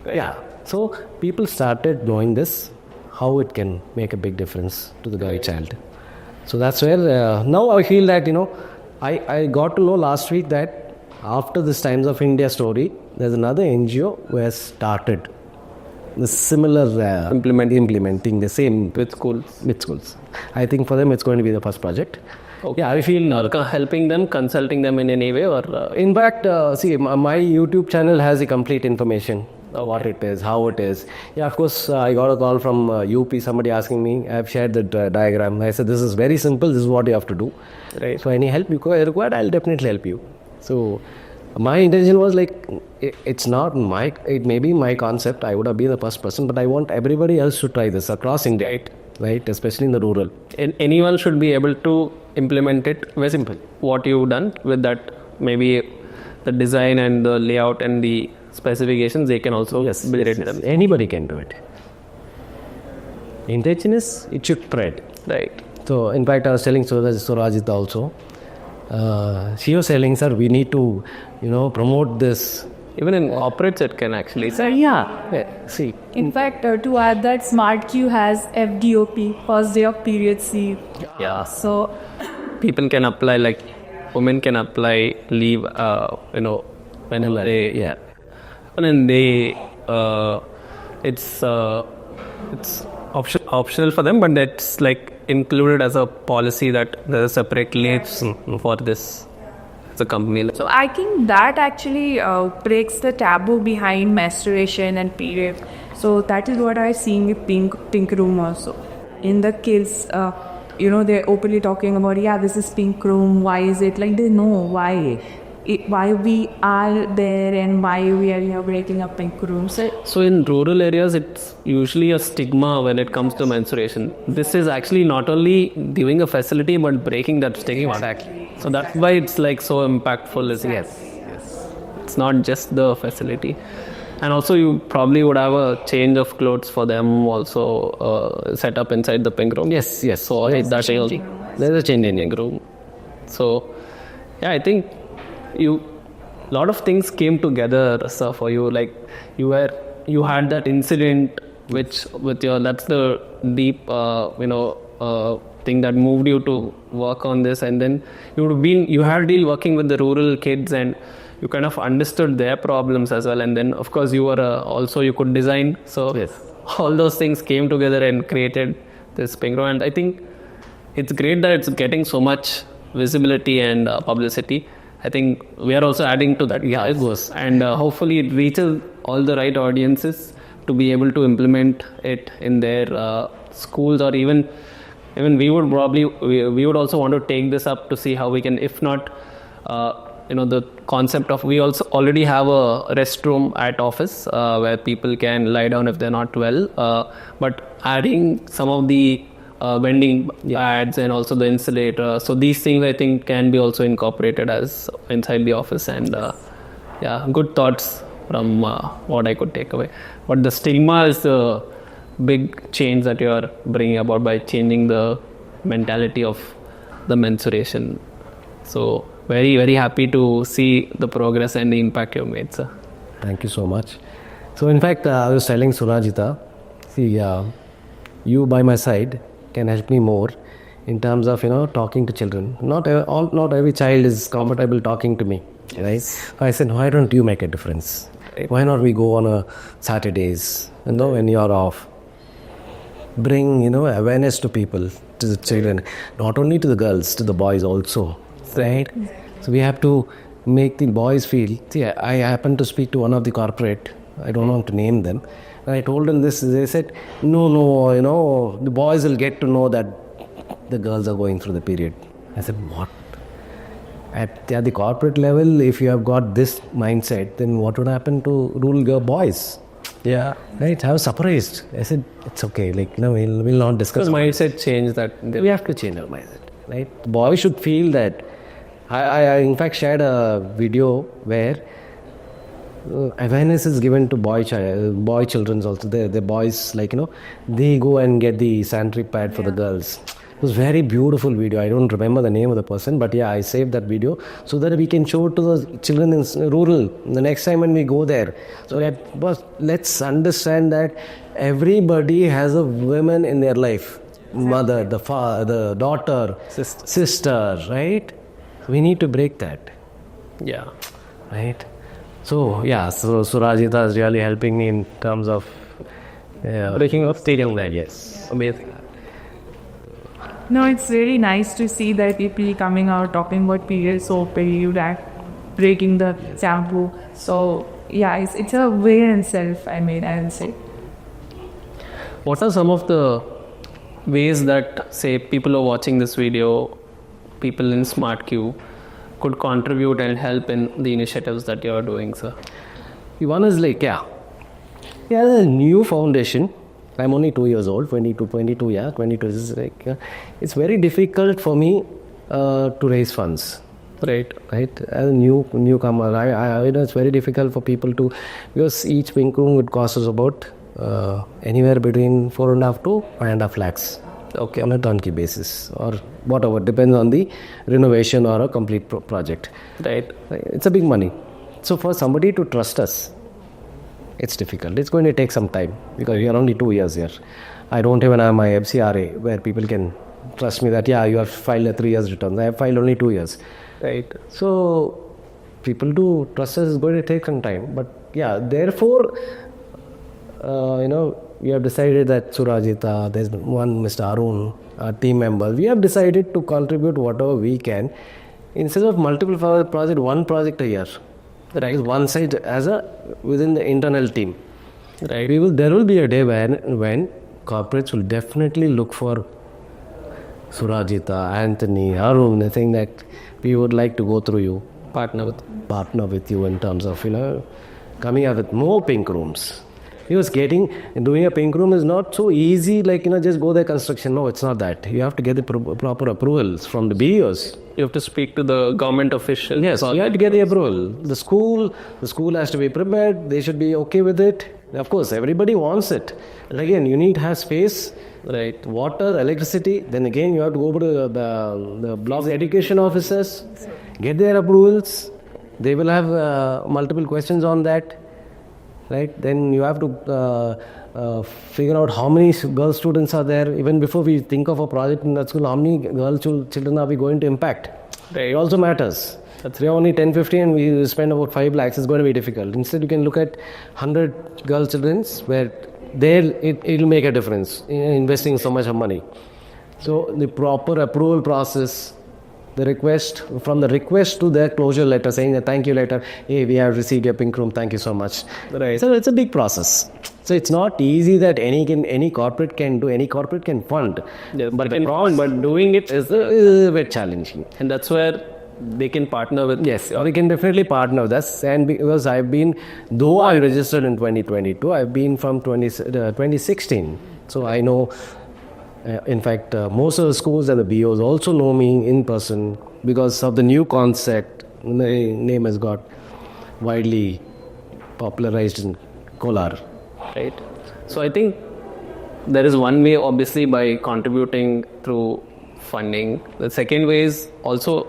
Yeah, so people started knowing this, how it can make a big difference to the boy child. So that's where, now I feel that, I got to know last week that after this Times of India story, there's another NGO who has started the similar implementing the same With schools. with schools. I think for them it's going to be the first project. Okay. Yeah, I feel Helping them, consulting them in any way, or in fact, see, my YouTube channel has the complete information of what it is, how it is. Yeah, of course, I got a call from UP, somebody asking me. I've shared the diagram. I said, this is very simple. This is what you have to do. Right. So any help you required, I'll definitely help you. So my intention was like, it's not my, it may be my concept. I would have been the first person, but I want everybody else to try this across India, right? Especially in the rural. Anyone should be able to implement it. Very simple. What you've done with that, maybe the design and the layout and the specifications, they can also build it themselves. Anybody can do it. Intention is it should spread. Right. So in fact, I was telling Surajita also. She was telling, sir, we need to, promote this. Even in corporates, it can actually. So yeah, see. In fact, to add that, Smart Q has FDOP, first day of period C. Yeah. So, People can apply, like women can apply leave, whenever they. Yeah. And then they, it's optional for them, but that's like included as a policy that there's a separate leaves for this as a company. So I think that actually breaks the taboo behind menstruation and period. So that is what I see in the pink room also. In the kids, they're openly talking about, this is pink room. Why is it? Like they know why. Why we are there and why we are here breaking up pink rooms. So in rural areas, it's usually a stigma when it comes to menstruation. This is actually not only giving a facility, but breaking that stigma. Exactly. So that's why it's like so impactful. Yes. It's not just the facility. And also you probably would have a change of clothes for them also set up inside the pink room. Yes. So There's that's a change in pink room. So yeah, I think lot of things came together, sir, for you. Like you had that incident which that's the deep thing that moved you to work on this, and then you had been working with the rural kids and you kind of understood their problems as well, and then of course you were also you could design, so all those things came together and created this pink room. And I think it's great that it's getting so much visibility and publicity. I think we are also adding to that. Yeah, it was. And hopefully it reaches all the right audiences to be able to implement it in their schools, or even we would probably we would also want to take this up to see how we can, if not the concept of, we also already have a restroom at office where people can lie down if they're not well, but adding some of the vending ads and also the insulator, so these things I think can be also incorporated as inside the office. And good thoughts from what I could take away. But the stigma is the big change that you are bringing about by changing the mentality of the menstruation. So very, very happy to see the progress and the impact you've made, sir. Thank you so much. So in fact, I was telling Surajita, see, you by my side can help me more in terms of talking to children. Not every child is comfortable talking to me, right? I said, why don't you make a difference? Why not we go on a Saturdays, when you're off, bring awareness to people, to the children, not only to the girls, to the boys also, right? So we have to make the boys feel. See, I happened to speak to one of the corporate, I don't want to name them, and I told them this. They said, no, the boys will get to know that the girls are going through the period. I said, what? At the corporate level, if you have got this mindset, then what would happen to rural girl boys? Yeah. Right? I was surprised. I said, it's okay. We'll not discuss. Because mindset change that. We have to change our mindset. Right? Boys should feel that. I in fact shared a video where awareness is given to boy children also. The boys, they go and get the sanitary pad for the girls. It was very beautiful video. I don't remember the name of the person, but yeah, I saved that video so that we can show it to the children in rural the next time when we go there. So let's understand that everybody has a woman in their life, mother, the father, the daughter, sister, right? We need to break that, Yeah. right? So yeah, so Surajita is really helping me in terms of Breaking up stadium there. Yes. Amazing. No, it's really nice to see that people coming out talking about period soap, period act, breaking the taboo. So yeah, it's a way in itself. I will say. What are some of the ways that, say, people who are watching this video, people in SmartQ, could contribute and help in the initiatives that you are doing, sir? One is like, a new foundation. I'm only 2 years old, 22, 22 is like, it's very difficult for me to raise funds. Right. As a newcomer, I it's very difficult for people to, because each pink room would cost us about anywhere between 4.5 to 5.5 lakhs. Okay, on a turnkey basis or whatever, depends on the renovation or a complete project. Right. It's a big money. So for somebody to trust us, it's difficult. It's going to take some time because we are only 2 years here. I don't even have my FCRA where people can trust me that, you have filed a 3 years return. I have filed only 2 years. Right. So people to trust us is going to take some time. But therefore, we have decided that Surajita, there's one Mr. Arun, our team member, we have decided to contribute whatever we can. Instead of multiple projects, one project a year. Right, one side within the internal team. Right. There will be a day when corporates will definitely look for Surajita, Anthony, Arun. They think that we would like to go through you, partner with you in terms of coming up with more pink rooms. Because doing a pink room is not so easy, like just go there construction. No, it's not that. You have to get the proper approvals from the BOs. You have to speak to the government official. Yes, you have to get the approval. The school has to be prepared. They should be okay with it. Of course, everybody wants it. But again, you need to have space, right? Water, electricity. Then again, you have to go to the block education officers, get their approvals. They will have multiple questions on that. Right, then you have to figure out how many girl students are there. Even before we think of a project in that school, how many girl children are we going to impact? Right. It also matters. We are only 10, 15 and we spend about 5 lakhs. It's going to be difficult. Instead, you can look at 100 girl children where it will make a difference in investing so much of money. So the proper approval process, the request to their closure letter, saying a thank you letter, hey, we have received your pink room, thank you so much. Right. So it's a big process. So it's not easy that any corporate can do, any corporate can fund. Yes, but doing it is a bit challenging. And that's where they can partner with. Yes, they can definitely partner with us. And because though I registered in 2022, I've been from 2016. So I know. In fact, most of the schools and the BOs also know me in person because of the new concept. The name has got widely popularized in Kolar. Right. So I think there is one way, obviously, by contributing through funding. The second way is also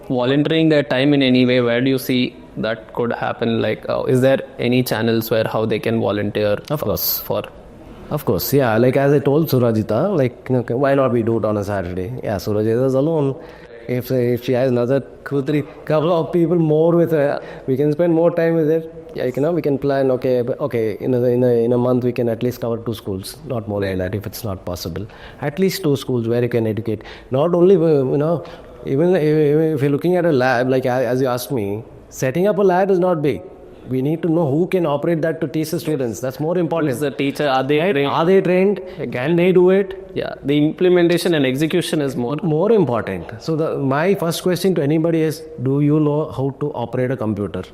volunteering their time in any way. Where do you see that could happen? Like, is there any channels where how they can volunteer? Of course, yeah. Like as I told Surajita, why not we do it on a Saturday? Yeah, Surajita is alone. If she has another couple of people more with her, we can spend more time with her. Yeah, we can plan. Okay. In a month we can at least cover 2 schools, not more than that if it's not possible. At least 2 schools where you can educate. Not only even if you're looking at a lab, like as you asked me, setting up a lab is not big. We need to know who can operate that to teach the students. That's more important. Who is the teacher? Are they trained? Are they trained? Can they do it? Yeah, the implementation and execution is more important. So my first question to anybody is, do you know how to operate a computer?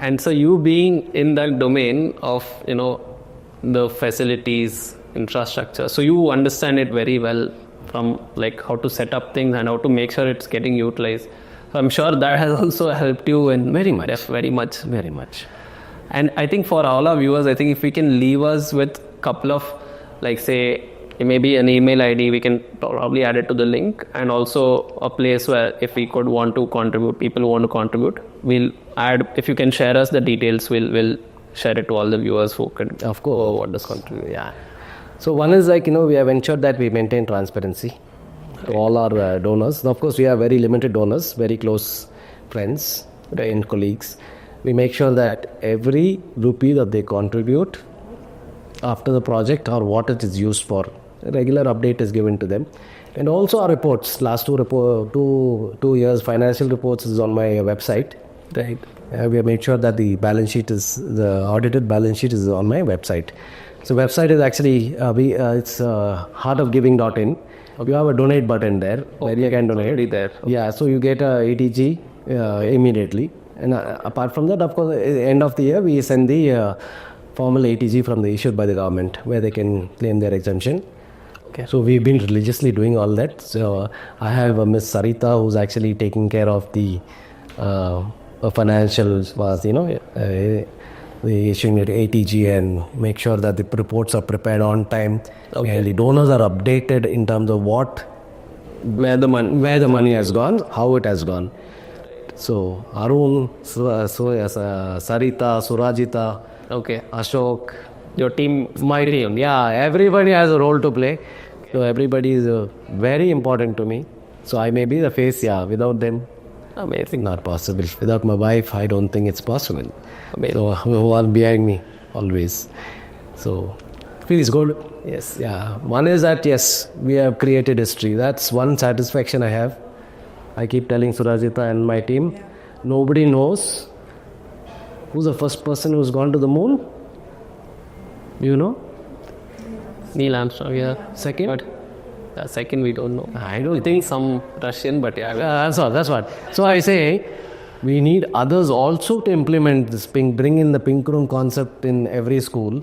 And so you being in that domain of the facilities, infrastructure, so you understand it very well from like how to set up things and how to make sure it's getting utilized. So I'm sure that has also helped you in very much. And I think for all our viewers, I think if we can leave us with a couple of, like say, maybe an email ID, we can probably add it to the link, and also a place where if we could want to contribute, people who want to contribute, we'll add, if you can share us the details, we'll share it to all the viewers who can Of course. want to contribute. Yeah. So one is like, we have ensured that we maintain transparency to all our donors. Now, of course, we have very limited donors, very close friends and colleagues. We make sure that every rupee that they contribute after the project or what it is used for, a regular update is given to them. And also our reports, last two years financial reports is on my website. Right. We have made sure that the audited balance sheet is on my website. So website is actually, it's heartofgiving.in. You have a donate button there where you can donate. Already there. Yeah, so you get a ATG immediately. And apart from that, of course, at the end of the year, we send the formal ATG from issued by the government where they can claim their exemption. Okay. So we've been religiously doing all that. So I have Miss Sarita who's actually taking care of the financials, the issuing the ATG and make sure that the reports are prepared on time. Okay. And the donors are updated in terms of where the money has gone, how it has gone. So Arun, Sarita, Surajita, Okay. Ashok, Your team. my team. Yeah, everybody has a role to play. So everybody is very important to me. So I may be the face, without them, Amazing. not possible. Without my wife, I don't think it's possible. Amazing. So who are behind me always. So feels good. Yes. Yeah. One is that yes, we have created history. That's one satisfaction I have. I keep telling Surajita and my team, nobody knows who's the first person who's gone to the moon. You know? Neil Armstrong, yeah. Second? Second, we don't know. I don't I think some Russian, but yeah. That's what. So I say, we need others also to implement this bring in the pink room concept in every school.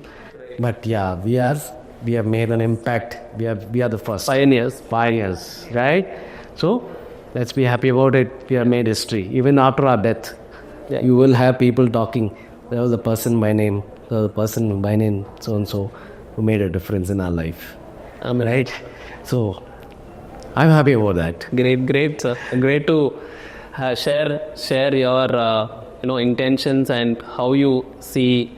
But yeah, we have made an impact. We are the first. Pioneers. Pioneers, right? So let's be happy about it. We have made history. Even after our death, you will have people talking. There was a person by name, so and so, who made a difference in our life. Right? So I'm happy about that. Great, sir. Great to share your intentions and how you see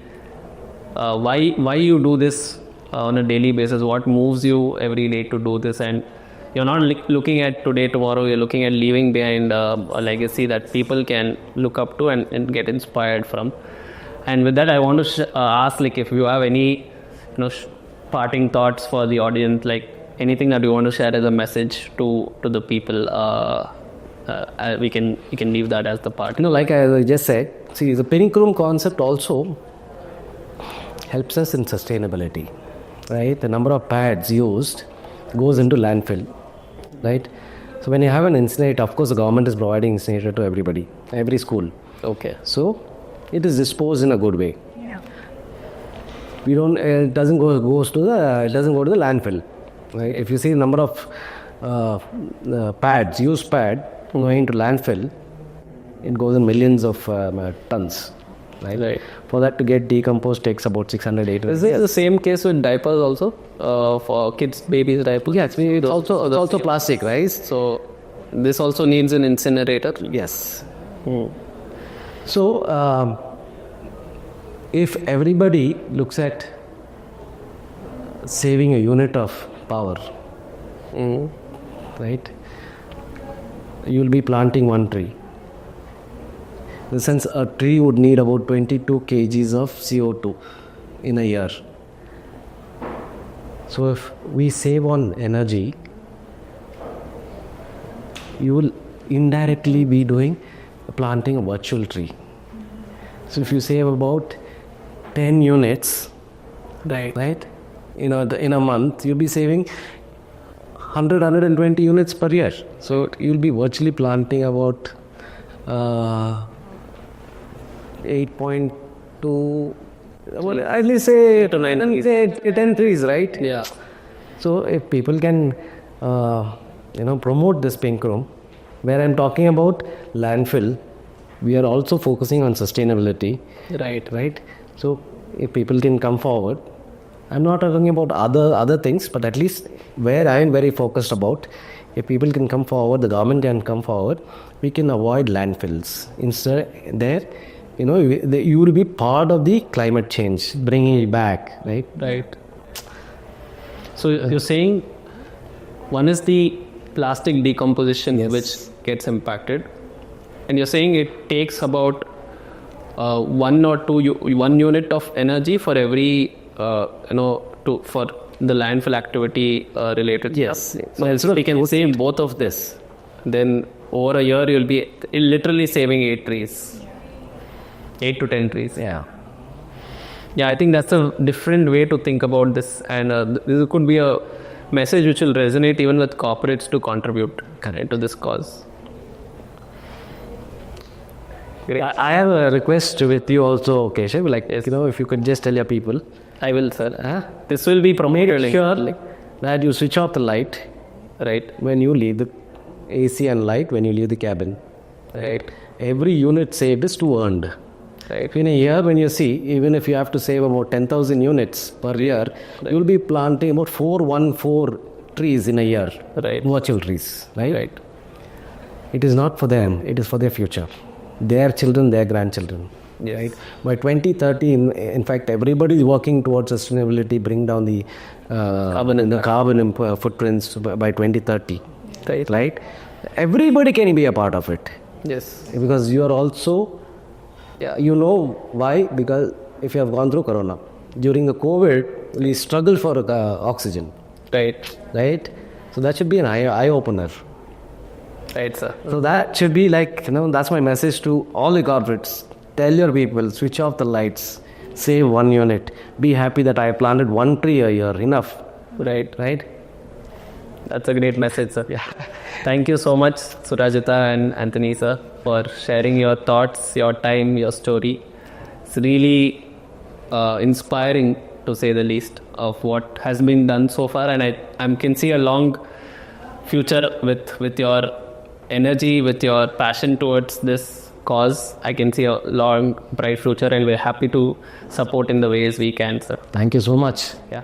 why you do this on a daily basis. What moves you every day to do this, and you're not looking at today, tomorrow. You're looking at leaving behind a legacy that people can look up to and get inspired from. And with that, I want to ask, if you have any, parting thoughts for the audience, anything that you want to share as a message to the people. We can leave that as the part. Like I just said, see, the pink room concept also helps us in sustainability, right? The number of pads used goes into landfill, right? So when you have an incinerator, of course, the government is providing incinerator to everybody, every school. Okay. So it is disposed in a good way. Yeah. It doesn't go to the landfill, right? If you see the number of pads, used pad going to landfill, it goes in millions of tons. Right. For that to get decomposed takes about 600, 800. Is it the same case with diapers also? For kids, babies' diapers? Yeah, it's also plastic, right? So this also needs an incinerator? Yes. So if everybody looks at saving a unit of power, right? You'll be planting one tree. In the sense, a tree would need about 22 kgs of CO2 in a year. So if we save on energy, you will indirectly be planting a virtual tree. So if you save about 10 units, right, in a month, you'll be saving 120 units per year. So you'll be virtually planting about 8.2, well, at least say 10 trees, right? Yeah. So if people can, promote this pink room, where I'm talking about landfill, we are also focusing on sustainability. Right. Right? So if people can come forward, I'm not talking about other things, but at least where I am very focused about, if people can come forward, the government can come forward, we can avoid landfills. Instead, there, you will be part of the climate change, bringing it back, right? Right. So you're saying one is the plastic decomposition, Yes. which gets impacted, and you're saying it takes about 1 unit of energy for every for the landfill activity related. Yes. So we can save both of this. Then over a year you'll be literally saving 8 trees, 8 to 10 trees. Yeah. Yeah, I think that's a different way to think about this, and this could be a message which will resonate even with corporates to contribute to this cause. Great. I have a request with you also, Keshav. Yes. If you could just tell your people, I will, sir. This will be promoted. make sure that you switch off the light Right. when you leave the AC and light when you leave the cabin. Right. Every unit saved is 2 earned. Right. In a year, when you see, even if you have to save about 10,000 units per year, you will be planting about 414 trees in a year. Right. Virtual trees, right? Right. It is not for them, it is for their future. Their children, their grandchildren. Yes. Right? By 2030, in fact, everybody is working towards sustainability, bring down the carbon footprints by 2030. Right. Right? Everybody can be a part of it. Yes. Because you are also, you know why? Because if you have gone through Corona, during the COVID, we struggled for oxygen, Right. right? So that should be an eye opener. Right, sir. So that should be that's my message to all the corporates. Tell your people, switch off the lights, save 1 unit. Be happy that I planted 1 tree a year, enough, Right. right? That's a great message, sir. Thank you so much, Surajita and Anthony, sir, for sharing your thoughts, your time, your story. It's really inspiring, to say the least, of what has been done so far, and I can see a long future with your energy, with your passion towards this cause. I can see a long, bright future, and we're happy to support in the ways we can, sir. Thank you so much. Yeah.